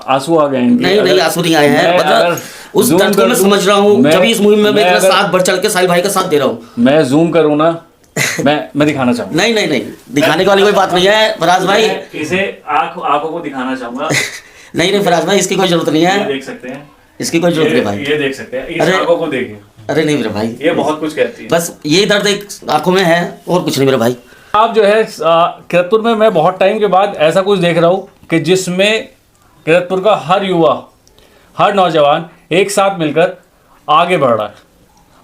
आंसू आ गए इनके। नहीं आंसू नहीं आए हैं, मतलब उस दर्द को मैं समझ रहा हूँ, जब इस मूवी में मैं इतना साथ बढ़ चढ़ के साहिल भाई का साथ दे रहा हूँ। मैं जूम करूँ ना, मैं दिखाना चाहूँगा। नहीं दिखाने वाली कोई बात नहीं है फराज भाई, इसे आंखों को दिखाना चाहूँगा। नहीं फराज भाई, इसकी कोई जरूरत नहीं है, देख सकते हैं, इसकी कोई जरूरत नहीं भाई, ये देख सकते हैं, इस आंखों को देखिए। अरे नहीं मेरे भाई, ये बहुत कुछ कहती है, बस ये दर्द एक आंखों में है और कुछ नहीं मेरे भाई। आप जो है किरतपुर में मैं बहुत टाइम के बाद ऐसा कुछ देख रहा हूँ कि जिसमें किरतपुर का हर युवा, हर नौजवान एक साथ मिलकर आगे बढ़ रहा है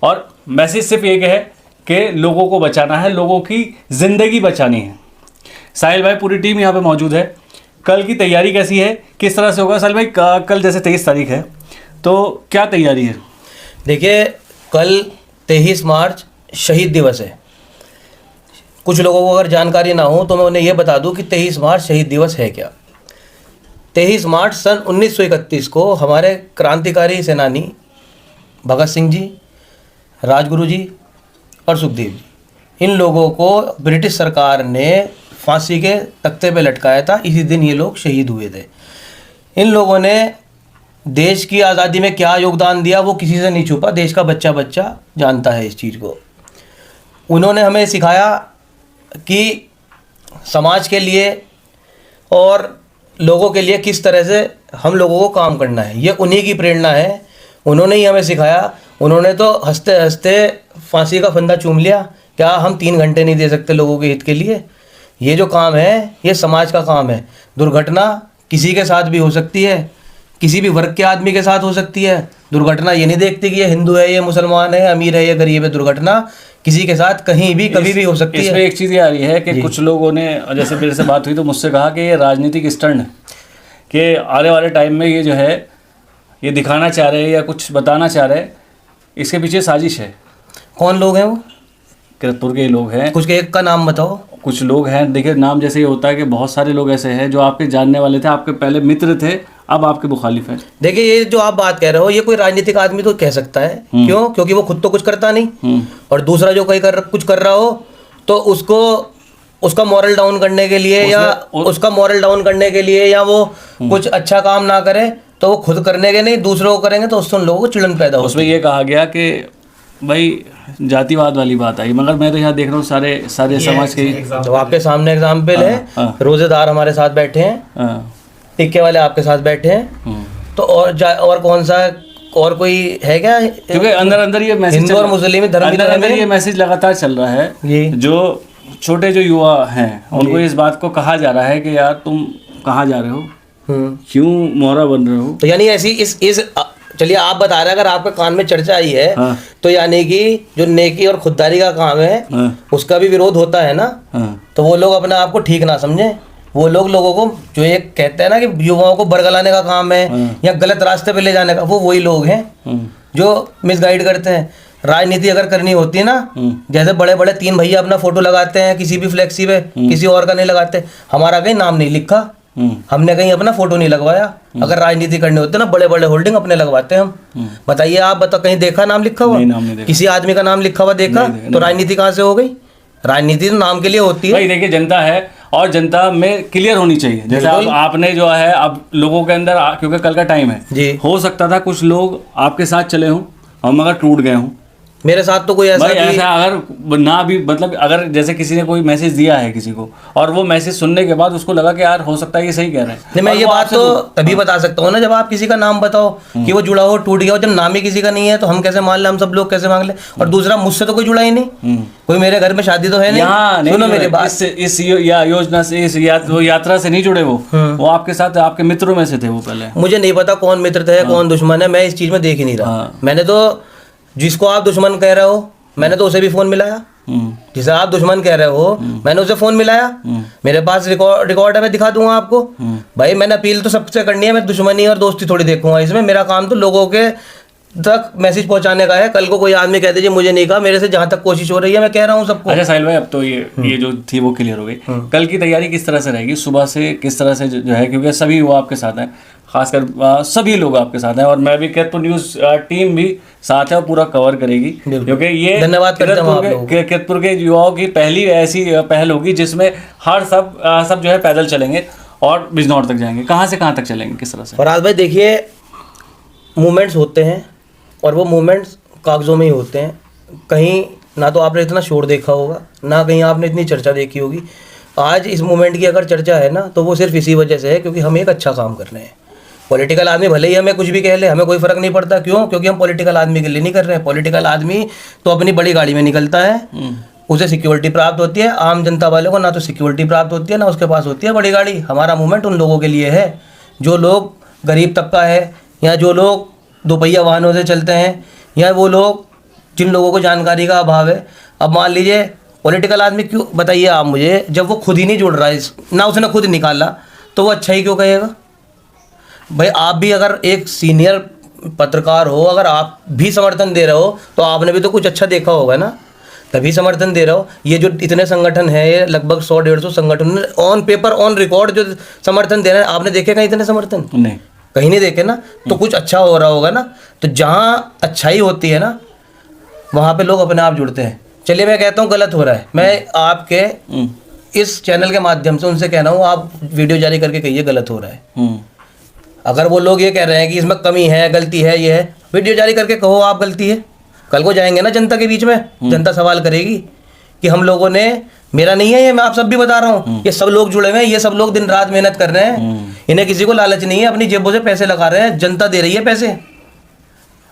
और मैसेज सिर्फ एक है कि लोगों को बचाना है, लोगों की ज़िंदगी बचानी है। साहिल भाई, पूरी टीम यहाँ पे मौजूद है। कल की तैयारी कैसी है, किस तरह से होगा? साहिल भाई, कल जैसे 23 तारीख है तो क्या तैयारी है? देखिए, कल 23 मार्च शहीद दिवस है। कुछ लोगों को अगर जानकारी ना हो तो मैं उन्हें यह बता दूं कि 23 मार्च शहीद दिवस है क्या। 23 मार्च सन 1931 को हमारे क्रांतिकारी सेनानी भगत सिंह जी, राजगुरु जी और सुखदेव जी, इन लोगों को ब्रिटिश सरकार ने फांसी के तख्ते पे लटकाया था। इसी दिन ये लोग शहीद हुए थे। इन लोगों ने देश की आज़ादी में क्या योगदान दिया वो किसी से नहीं छुपा, देश का बच्चा बच्चा जानता है इस चीज़ को। उन्होंने हमें सिखाया कि समाज के लिए और लोगों के लिए किस तरह से हम लोगों को काम करना है, ये उन्हीं की प्रेरणा है। उन्होंने ही हमें सिखाया। उन्होंने तो हंसते हंसते फांसी का फंदा चूम लिया। क्या हम 3 घंटे नहीं दे सकते लोगों के हित के लिए? ये जो काम है ये समाज का काम है। दुर्घटना किसी के साथ भी हो सकती है, किसी भी वर्ग के आदमी के साथ हो सकती है। दुर्घटना ये नहीं देखती कि ये हिंदू है, ये मुसलमान है, अमीर है, ये गरीब है। दुर्घटना किसी के साथ कहीं भी कभी भी हो सकती है। इसमें एक चीज़ ये आ रही है कि कुछ लोगों ने, जैसे मेरे से बात हुई तो मुझसे कहा कि ये राजनीतिक स्टंट है, कि आने वाले टाइम में ये जो है ये दिखाना चाह रहे हैं या कुछ बताना चाह रहे हैं, इसके पीछे साजिश है। कौन लोग हैं वो? किरतपुर के लोग हैं। कुछ एक का नाम बताओ। कुछ लोग हैं, देखिए नाम जैसे ये होता है कि बहुत सारे लोग ऐसे हैं जो आपके जानने वाले थे, आपके पहले मित्र थे, अब आपके मुखालिफ हैं। देखिए, ये जो आप बात कह रहे हो ये कोई राजनीतिक आदमी तो कह सकता है। क्यों? क्योंकि वो खुद तो कुछ करता नहीं, और दूसरा जो कोई कुछ कर रहा हो तो उसको उसका मॉरल डाउन करने के लिए या वो कुछ अच्छा काम ना करे तो वो खुद करने के नहीं, दूसरों को करेंगे तो उससे उन लोगों को चिड़न पैदा हो। उसमें ये कहा गया कि भाई जातिवाद वाली बात आई, मगर मैं तो यहाँ देख रहा हूँ सारे समाज के। तो आपके सामने एग्जाम्पल है, रोजेदार हमारे साथ बैठे हैं, टिक्के वाले आपके साथ बैठे हैं, तो और कौन सा और कोई है क्या? क्योंकि अंदर ये मैसेज, हिंदू और मुस्लिम धर्म ये मैसेज लगातार चल रहा है। जो छोटे जो युवा हैं उनको इस बात को कहा जा रहा है कि यार तुम कहाँ जा रहे हो, क्यों मोहरा बन रहे हो। तो यानी ऐसी इस चलिए आप बता रहे हैं, अगर आपके कान में चर्चा आई है तो यानी कि जो नेकी और खुददारी का काम है उसका भी विरोध होता है ना। तो वो लोग अपने आप को ठीक ना समझे। वो लोगों को जो ये कहते हैं ना कि युवाओं को बरगलाने का काम है या गलत रास्ते पे ले जाने का, वो वही लोग हैं जो मिसगाइड करते हैं। राजनीति अगर करनी होती है ना, जैसे बड़े बड़े 3 भैया अपना फोटो लगाते हैं किसी भी फ्लेक्सी पे, किसी और का नहीं लगाते। हमारा कहीं नाम नहीं लिखा, हमने कहीं अपना फोटो नहीं लगवाया। अगर राजनीति करनी होती है ना, बड़े बड़े होल्डिंग अपने लगवाते हैं हम। बताइए, आप बताओ, कहीं देखा नाम लिखा हुआ? किसी आदमी का नाम लिखा हुआ देखा? तो राजनीति कहाँ से हो गई? राजनीति तो नाम के लिए होती है भाई। देखिए, जनता है और जनता में क्लियर होनी चाहिए। जैसे आपने जो है अब लोगों के अंदर, क्योंकि कल का टाइम है जी, हो सकता था कुछ लोग आपके साथ चले हों और मगर टूट गए हों। मेरे साथ तो कोई ऐसा अगर ना भी, मतलब अगर जैसे किसी ने कोई मैसेज दिया है किसी को और वो मैसेज सुनने के बाद उसको लगा कि यार हो सकता है ये सही कह रहे हैं, मैं ये बात तो तभी बता सकता हूँ ना जब आप किसी का नाम बताओ कि वो जुड़ा हो, टूट गया हो। जब नाम ही किसी का नहीं है तो हम कैसे मान ले, हम सब लोग कैसे मांग ले? और दूसरा, मुझसे तो कोई जुड़ा ही नहीं, कोई मेरे घर में शादी तो है नहीं। सुनो मेरी बात, इस योजना से, इस यात्रा से नहीं जुड़े। वो आपके साथ, आपके मित्रों में से थे वो पहले। मुझे नहीं पता कौन मित्र थे कौन दुश्मन है, मैं इस चीज में देख ही नहीं रहा। मैंने तो जिसको आप दुश्मन कह रहे हो मैंने तो उसे भी फोन मिलाया। जिसे आप दुश्मन कह रहे हो मैंने उसे फोन मिलाया। मेरे पास रिकॉर्ड है, मैं दिखा दूंगा आपको। भाई, मैंने अपील तो सबसे करनी है, मैं दुश्मनी और दोस्ती थोड़ी देखूंगा इसमें। मेरा काम तो लोगों के तक मैसेज पहुंचाने का है। कल को कोई आदमी कह दीजिए मुझे नहीं कहा, मेरे से जहां तक कोशिश हो रही है मैं कह रहा हूँ सबको। अच्छा साहिल भाई, अब तो ये जो थी वो क्लियर हो गई। कल की तैयारी किस तरह से रहेगी? सुबह से किस तरह से जो है, क्योंकि सभी वो आपके साथ हैं, खासकर सभी लोग आपके साथ हैं और मैं भी किरतपुर न्यूज़ टीम भी साथ है और पूरा कवर करेगी, क्योंकि ये धन्यवाद करते हैं। किरतपुर के युवाओं की पहली ऐसी पहल होगी जिसमें सब जो है पैदल चलेंगे और बिजनौर तक जाएंगे, कहाँ से कहाँ तक चलेंगे, किस तरह से? फराज भाई देखिए, मूवमेंट्स होते हैं और वो मूवमेंट्स कागज़ों में ही होते हैं। कहीं ना तो आपने इतना शोर देखा होगा, ना कहीं आपने इतनी चर्चा देखी होगी। आज इस मूवमेंट की अगर चर्चा है ना, तो वो सिर्फ इसी वजह से है क्योंकि हम एक अच्छा काम कर रहे हैं। पॉलिटिकल आदमी भले ही हमें कुछ भी कह ले, हमें कोई फ़र्क नहीं पड़ता। क्यों? क्योंकि हम पॉलिटिकल आदमी के लिए नहीं कर रहे हैं। पॉलिटिकल आदमी तो अपनी बड़ी गाड़ी में निकलता है, उसे सिक्योरिटी प्राप्त होती है। आम जनता वाले को ना तो सिक्योरिटी प्राप्त होती है, ना उसके पास होती है बड़ी गाड़ी। हमारा मूवमेंट उन लोगों के लिए है जो लोग गरीब तबका है, या जो लोग दोपहिया वाहनों से चलते हैं, या वो लोग जिन लोगों को जानकारी का अभाव है। अब मान लीजिए पॉलिटिकल आदमी, क्यों बताइए आप मुझे, जब वो खुद ही नहीं जुड़ रहा है, ना उसने खुद निकाला, तो वो अच्छा ही क्यों कहेगा? भाई आप भी अगर एक सीनियर पत्रकार हो, अगर आप भी समर्थन दे रहे हो तो आपने भी तो कुछ अच्छा देखा होगा ना, तभी समर्थन दे रहे हो। ये जो इतने संगठन है, ये लगभग 100-150 संगठन ऑन पेपर ऑन रिकॉर्ड जो समर्थन दे रहे हैं, आपने देखे कहीं इतने समर्थन? नहीं, कहीं नहीं देखे ना। तो कुछ अच्छा हो रहा होगा ना। तो जहाँ अच्छाई होती है ना, वहाँ पे लोग अपने आप जुड़ते हैं। चलिए मैं कहता हूँ गलत हो रहा है, मैं आपके इस चैनल के माध्यम से उनसे कह रहा हूँ, आप वीडियो जारी करके कहिए गलत हो रहा है। अगर वो लोग ये कह रहे हैं कि इसमें कमी है, गलती है, ये है, वीडियो जारी करके कहो आप गलती है। कल को जाएंगे ना जनता के बीच में, जनता सवाल करेगी कि हम लोगों ने, मेरा नहीं है ये, मैं आप सब भी बता रहा हूँ, ये सब लोग जुड़े हुए हैं, ये सब लोग दिन रात मेहनत कर रहे हैं, इन्हें किसी को लालच नहीं है, अपनी जेबों से पैसे लगा रहे हैं, जनता दे रही है पैसे।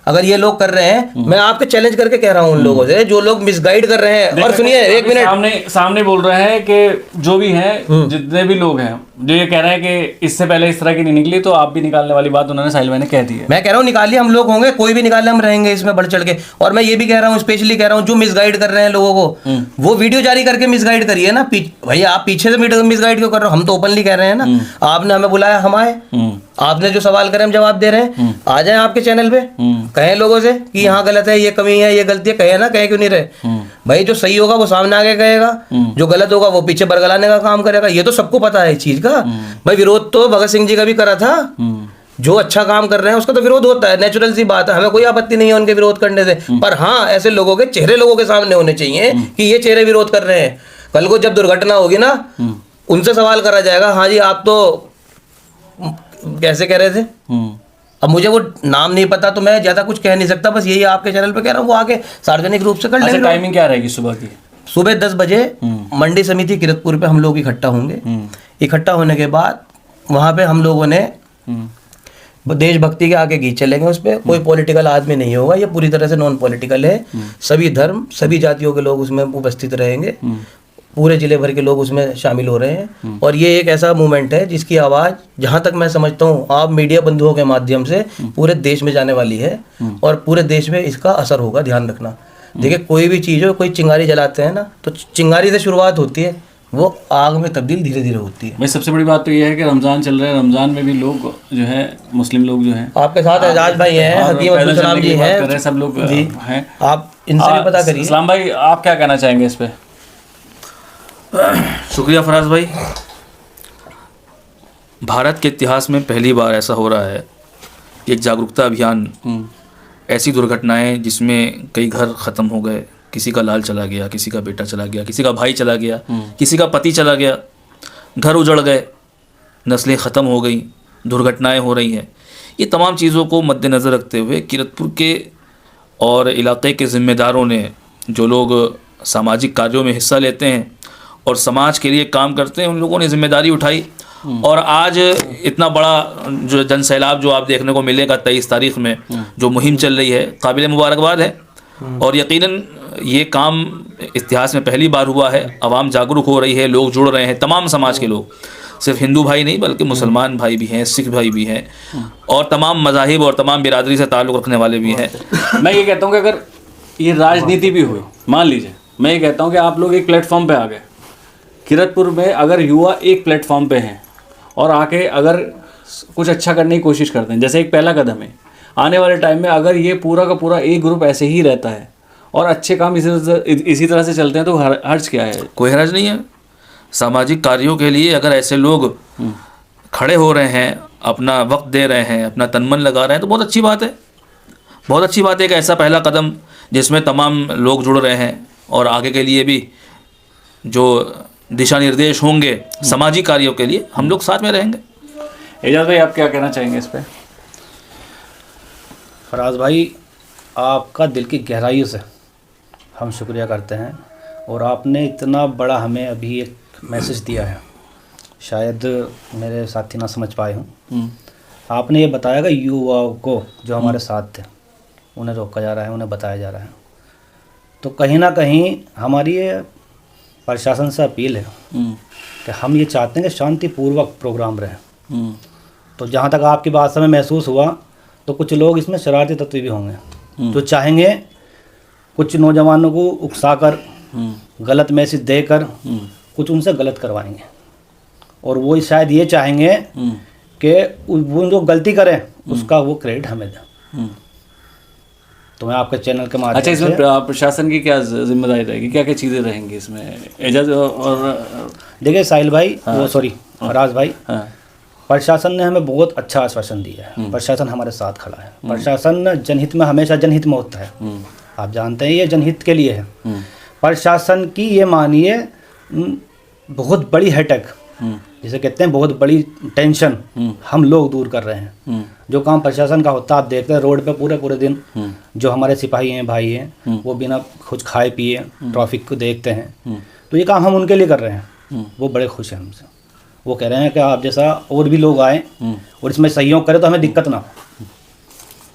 अगर ये लोग कर रहे हैं, मैं आपके चैलेंज करके कह रहा हूँ उन लोगों से जो लोग मिसगाइड कर रहे हैं। और सुनिए एक मिनट, सामने बोल रहे हैं कि जो भी हैं, जितने भी लोग हैं जो ये कह रहे हैं कि इससे पहले इस तरह की नहीं निकली, तो आप भी निकालने वाली बात उन्होंने साहिल भाई ने कह दी है। मैं कह रहा हूँ निकालिए, हम लोग होंगे, कोई भी निकाले, हम रहेंगे इसमें बढ़ चढ़ के। और मैं ये भी कह रहा हूँ, स्पेशली कह रहा हूँ, जो मिसगाइड कर रहे हैं लोगों को, वो वीडियो जारी करके मिसगाइड करिए ना। भाई आप पीछे से मिसगाइड क्यों कर रहे हो? हम तो ओपनली कह रहे हैं ना, आपने हमें बुलाया, हम आए, आपने जो सवाल करे हम जवाब दे रहे हैं। आ जाए आपके चैनल पे, कहें लोगों से कि यहाँ गलत है, ये कमी है, ये गलती है, कहे ना, कहे क्यों नहीं रहे? भाई जो सही होगा वो सामने आके कहेगा, जो गलत होगा वो पीछे बरगलाने का काम करेगा। ये तो सबको पता है इस चीज का। भाई विरोध तो भगत सिंह जी का भी करा था। जो अच्छा काम कर रहे हैं उसका तो विरोध होता है, नेचुरल सी बात है, हमें कोई आपत्ति नहीं है उनके विरोध करने से। पर हाँ, ऐसे लोगों के चेहरे लोगों के सामने होने चाहिए कि ये चेहरे विरोध कर रहे हैं। कल को जब दुर्घटना होगी ना, उनसे सवाल करा जाएगा, हाँ जी आप तो कैसे कह रहे थे। अब मुझे वो नाम नहीं पता तो मैं ज्यादा कुछ कह नहीं सकता, बस यही आपके चैनल पे कह रहा हूँ, वो आके सार्वजनिक रूप से कर लेंगे। टाइमिंग क्या रहेगी सुबह की? सुबह 10 बजे मंडी समिति किरतपुर पे हम लोग इकट्ठा होंगे। इकट्ठा होने के बाद वहाँ पे हम लोगों ने देशभक्ति के आगे गीत चलेंगे। उस पर कोई पॉलिटिकल आदमी नहीं होगा, ये पूरी तरह से नॉन पॉलिटिकल है। सभी धर्म, सभी जातियों के लोग उसमें उपस्थित रहेंगे, पूरे जिले भर के लोग उसमें शामिल हो रहे हैं। और ये एक ऐसा मूवमेंट है जिसकी आवाज़, जहाँ तक मैं समझता हूँ, आप मीडिया बंधुओं के माध्यम से पूरे देश में जाने वाली है और पूरे देश में इसका असर होगा। ध्यान रखना, देखिए कोई भी चीज़ हो, कोई चिंगारी जलाते हैं ना, तो चिंगारी से शुरुआत होती है, वो आग में तब्दील धीरे धीरे होती है। भाई सबसे बड़ी बात तो ये है कि रमज़ान चल रहा है, रमज़ान में भी लोग जो है, मुस्लिम लोग जो हैं आपके साथ एजाज भाई हैं, हकीम अब्दुल सलाम जी हैं, सब लोग हैं, आप इनसे भी पता करिए। इस्लाम भाई आप क्या कहना चाहेंगे इस पे? शुक्रिया फराज भाई। भारत के इतिहास में पहली बार ऐसा हो रहा है कि एक जागरूकता अभियान, ऐसी दुर्घटनाएं जिसमें कई घर ख़त्म हो गए, किसी का लाल चला गया, किसी का बेटा चला गया, किसी का भाई चला गया, किसी का पति चला गया, घर उजड़ गए, नस्लें ख़त्म हो गई, दुर्घटनाएं हो रही हैं। ये तमाम चीज़ों को मद्देनज़र रखते हुए किरतपुर के और इलाके के ज़िम्मेदारों ने, जो लोग सामाजिक कार्यों में हिस्सा लेते हैं और समाज के लिए काम करते हैं, उन लोगों ने जिम्मेदारी उठाई। और आज इतना बड़ा जो जनसैलाब जो आप देखने को मिलेगा 23 तारीख में, जो मुहिम चल रही है, काबिल मुबारकबाद है। और यकीनन ये काम इतिहास में पहली बार हुआ है। आवाम जागरूक हो रही है, लोग जुड़ रहे हैं, तमाम समाज के लोग, सिर्फ हिंदू भाई नहीं बल्कि मुसलमान भाई भी हैं, सिख भाई भी हैं, और तमाम मज़ाहिब और तमाम बिरादरी से ताल्लुक़ रखने वाले भी हैं। मैं ये कहता हूँ कि अगर ये राजनीति भी हुई, मान लीजिए, मैं ये कहता हूँ कि आप लोग एक प्लेटफॉर्म पे आ गए, किरतपुर में अगर युवा एक प्लेटफॉर्म पे हैं और आके अगर कुछ अच्छा करने की कोशिश करते हैं, जैसे एक पहला कदम है, आने वाले टाइम में अगर ये पूरा का पूरा एक ग्रुप ऐसे ही रहता है और अच्छे काम इसी तरह से चलते हैं, तो हर्ज क्या है? कोई हर्ज नहीं है। सामाजिक कार्यों के लिए अगर ऐसे लोग खड़े हो रहे हैं, अपना वक्त दे रहे हैं, अपना तन मन लगा रहे हैं, तो बहुत अच्छी बात है। बहुत अच्छी बात है। एक ऐसा पहला कदम जिसमें तमाम लोग जुड़ रहे हैं और आगे के लिए भी जो दिशा निर्देश होंगे सामाजिक कार्यों के लिए, हम लोग साथ में रहेंगे। एजाज भाई, आप क्या कहना चाहेंगे इस पे? फराज भाई, आपका दिल की गहराइयों से हम शुक्रिया करते हैं, और आपने इतना बड़ा हमें अभी एक मैसेज दिया है, शायद मेरे साथी ना समझ पाए हों। आपने ये बताया कि युवाओं को जो हमारे साथ थे उन्हें रोका जा रहा है, उन्हें बताया जा रहा है, तो कहीं ना कहीं हमारी ये प्रशासन से अपील है कि हम ये चाहते हैं कि शांतिपूर्वक प्रोग्राम रहे। तो जहाँ तक आपकी बात से हमें महसूस हुआ, तो कुछ लोग इसमें शरारती तत्व भी होंगे जो चाहेंगे कुछ नौजवानों को उकसाकर गलत मैसेज देकर कुछ उनसे गलत करवाएंगे, और वो शायद ये चाहेंगे कि वो जो गलती करें उसका वो क्रेडिट हमें दें। तो मैं आपके चैनल के माध्यम अच्छा, से इसमें प्रशासन की क्या जिम्मेदारी रहेगी, क्या क्या चीज़ें रहेंगी इसमें एजाज? और देखिए साहिल भाई, वो सॉरी राज भाई, हाँ, प्रशासन ने हमें बहुत अच्छा आश्वासन दिया है। प्रशासन हमारे साथ खड़ा है। प्रशासन जनहित में, हमेशा जनहित में होता है, आप जानते हैं, ये जनहित के लिए है। प्रशासन की ये मानिए बहुत बड़ी हेडेक, जिसे कहते हैं बहुत बड़ी टेंशन, हम लोग दूर कर रहे हैं। जो काम प्रशासन का होता है, आप देखते हैं रोड पे पूरे पूरे दिन जो हमारे सिपाही हैं, भाई हैं, वो बिना कुछ खाए पिए ट्रैफिक को देखते हैं, तो ये काम हम उनके लिए कर रहे हैं। वो बड़े खुश हैं हमसे, वो कह रहे हैं कि आप जैसा और भी लोग आए और इसमें सहयोग करें तो हमें दिक्कत ना हो।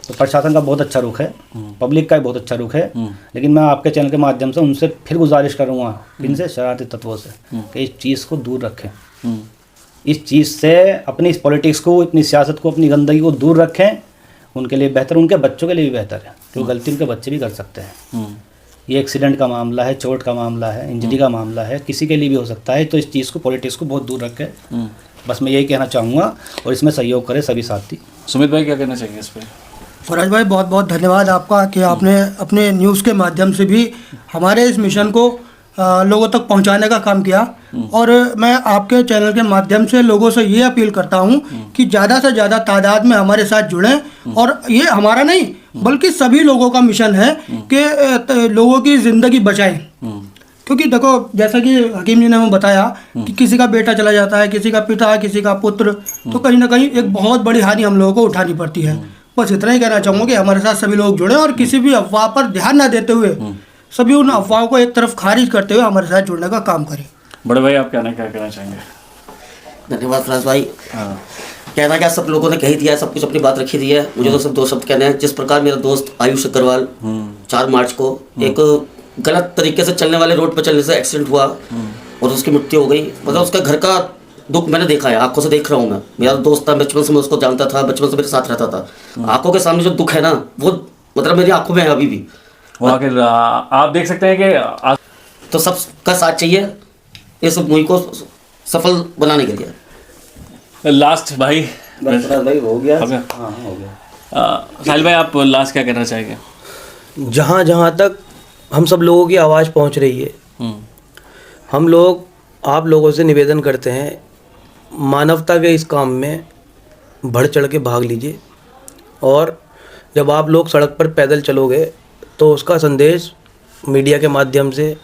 तो प्रशासन का बहुत अच्छा रुख है, पब्लिक का भी बहुत अच्छा रुख है, लेकिन मैं आपके चैनल के माध्यम से उनसे फिर गुजारिश करूँगा, इनसे शरारती तत्वों से, कि इस चीज़ को दूर रखें, इस चीज़ से अपनी इस पॉलिटिक्स को, अपनी सियासत को, अपनी गंदगी को दूर रखें। उनके लिए बेहतर, उनके बच्चों के लिए भी बेहतर है, क्योंकि गलती उनके बच्चे भी कर सकते हैं। ये एक्सीडेंट का मामला है, चोट का मामला है, इंजरी का मामला है, किसी के लिए भी हो सकता है। तो इस चीज़ को, पॉलिटिक्स को बहुत दूर रखें, बस मैं यही कहना चाहूँगा, और इसमें सहयोग करें सभी साथी। सुमित भाई, क्या कहना चाहेंगे इस पर? फराज भाई, बहुत बहुत धन्यवाद आपका कि आपने अपने न्यूज़ के माध्यम से भी हमारे इस मिशन को लोगों तक पहुंचाने का काम किया। और मैं आपके चैनल के माध्यम से लोगों से ये अपील करता हूं कि ज़्यादा से ज़्यादा तादाद में हमारे साथ जुड़ें। और ये हमारा नहीं बल्कि सभी लोगों का मिशन है कि लोगों की ज़िंदगी बचाएं। क्योंकि देखो, जैसा कि हकीम जी ने हमें बताया कि किसी का बेटा चला जाता है, किसी का पिता, किसी का पुत्र, तो कहीं ना कहीं एक बहुत बड़ी हानि हम लोगों को उठानी पड़ती है। बस इतना ही कहना चाहूँगा कि हमारे साथ सभी लोग जुड़े, और किसी भी अफवाह पर ध्यान ना देते हुए, सभी उन अफवाहों को एक तरफ खारिज करते हुए हमारे साथ जुड़ने का काम करें। बड़े भाई, आप क्या कहना चाहेंगे? धन्यवाद फराज भाई। कहना क्या, सब लोगों ने कह ही दिया, सब कुछ अपनी बात रखी दी है। मुझे तो सिर्फ दो शब्द कहने हैं। जिस प्रकार मेरा दोस्त आयुष अग्रवाल 4 मार्च को एक गलत तरीके से चलने वाले रोड पर चलने से एक्सीडेंट हुआ और उसकी मृत्यु हो गई, मतलब उसका घर का दुख मैंने देखा है, आंखों से देख रहा हूँ मैं। मेरा दोस्त था, बचपन से मैं उसको जानता था, बचपन से मेरे साथ रहता था। आंखों के सामने जो दुख है ना, वो मतलब मेरी आंखों में है अभी भी। आखिर आप देख सकते हैं कि तो सबका साथ चाहिए इस मुहिम को सफल बनाने के लिए। लास्ट भाई, भाई हो गया, हो गया? हाँ हो गया। साहिल भाई, आप लास्ट क्या कहना चाहेंगे? जहाँ जहाँ तक हम सब लोगों की आवाज़ पहुँच रही है, हम लोग आप लोगों से निवेदन करते हैं, मानवता के इस काम में बढ़ चढ़ के भाग लीजिए। और जब आप लोग सड़क पर पैदल चलोगे तो उसका संदेश मीडिया के माध्यम से,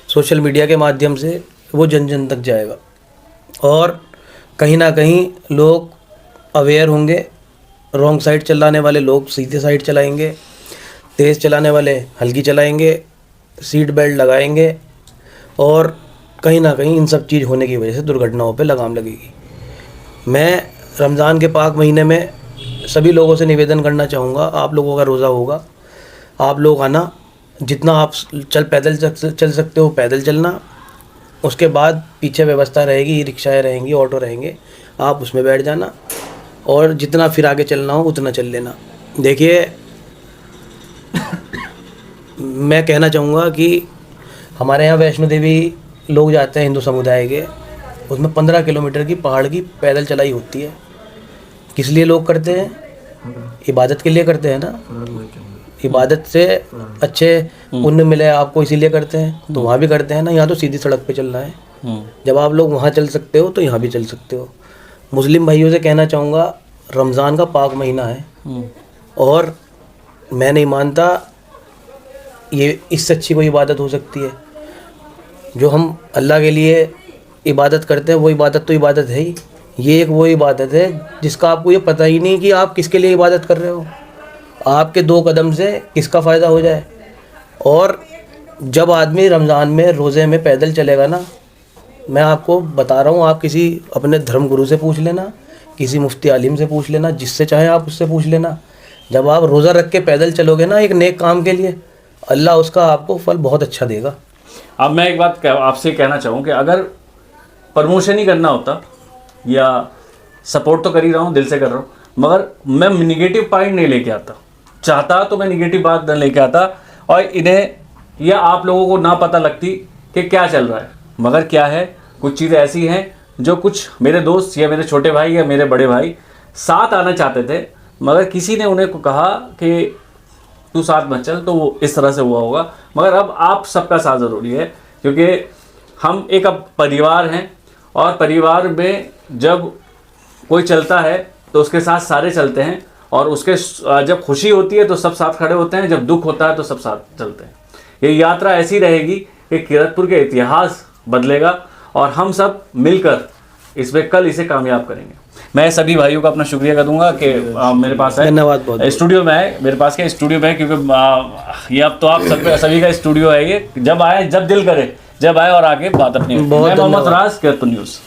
सोशल मीडिया के माध्यम से वो जन जन तक जाएगा, और कहीं ना कहीं लोग अवेयर होंगे। रॉन्ग साइड चलाने वाले लोग सीधे साइड चलाएंगे, तेज़ चलाने वाले हल्की चलाएंगे, सीट बेल्ट लगाएंगे, और कहीं ना कहीं इन सब चीज़ होने की वजह से दुर्घटनाओं पे लगाम लगेगी। मैं रमज़ान के पाक महीने में सभी लोगों से निवेदन करना चाहूँगा, आप लोगों का रोज़ा होगा, आप लोग आना, जितना आप पैदल चल सकते हो पैदल चलना। उसके बाद पीछे व्यवस्था रहेगी, रिक्शाएँ रहेंगी, ऑटो रहेंगे, आप उसमें बैठ जाना, और जितना फिर आगे चलना हो उतना चल लेना। देखिए, मैं कहना चाहूँगा कि हमारे यहाँ वैष्णो देवी लोग जाते हैं हिंदू समुदाय के, उसमें 15 किलोमीटर की पहाड़ की पैदल चलाई होती है। किस लिए लोग करते हैं? इबादत के लिए करते हैं ना। इबादत से अच्छे पुण्य मिले आपको, इसीलिए करते हैं। तो वहाँ भी करते हैं ना, यहाँ तो सीधी सड़क पे चलना है। जब आप लोग वहाँ चल सकते हो तो यहाँ भी चल सकते हो। मुस्लिम भाइयों से कहना चाहूँगा, रमज़ान का पाक महीना है, और मैं नहीं मानता ये इससे अच्छी कोई इबादत हो सकती है। जो हम अल्लाह के लिए इबादत करते हैं वो इबादत तो इबादत है ही, ये एक वो इबादत है जिसका आपको ये पता ही नहीं कि आप किसके लिए इबादत कर रहे हो, आपके 2 कदम से किसका फ़ायदा हो जाए। और जब आदमी रमज़ान में रोज़े में पैदल चलेगा ना, मैं आपको बता रहा हूँ, आप किसी अपने धर्म गुरु से पूछ लेना, किसी मुफ्ती आलिम से पूछ लेना, जिससे चाहे आप उससे पूछ लेना, जब आप रोज़ा रख के पैदल चलोगे ना एक नेक काम के लिए, अल्लाह उसका आपको फल बहुत अच्छा देगा। अब मैं एक बात आपसे कहना चाहूँ कि अगर प्रमोशन ही करना होता, या सपोर्ट तो कर ही रहा हूँ, दिल से कर रहा हूँ, मगर मैं निगेटिव पॉइंट नहीं लेके आता, चाहता तो मैं निगेटिव बात न लेके आता और इन्हें या आप लोगों को ना पता लगती कि क्या चल रहा है। मगर क्या है, कुछ चीज़ें ऐसी हैं जो कुछ मेरे दोस्त या मेरे छोटे भाई या मेरे बड़े भाई साथ आना चाहते थे, मगर किसी ने उन्हें को कहा कि तू साथ मत चल, तो वो इस तरह से हुआ होगा। मगर अब आप सबका साथ ज़रूरी है, क्योंकि हम एक अब परिवार हैं, और परिवार में जब कोई चलता है तो उसके साथ सारे चलते हैं, और उसके जब खुशी होती है तो सब साथ खड़े होते हैं, जब दुख होता है तो सब साथ चलते हैं। ये यात्रा ऐसी रहेगी कि कीरतपुर के इतिहास बदलेगा, और हम सब मिलकर इसमें कल इसे कामयाब करेंगे। मैं सभी भाइयों का अपना शुक्रिया करूँगा कि मेरे पास है, धन्यवाद बहुत। स्टूडियो में है, मेरे पास क्या स्टूडियो में है, क्योंकि ये अब तो आप सभी का स्टूडियो है, ये जब आए, जब दिल करे, जब आए और आके बात अपनी। मैं मोहम्मद राज, कीरतपुर न्यूज़।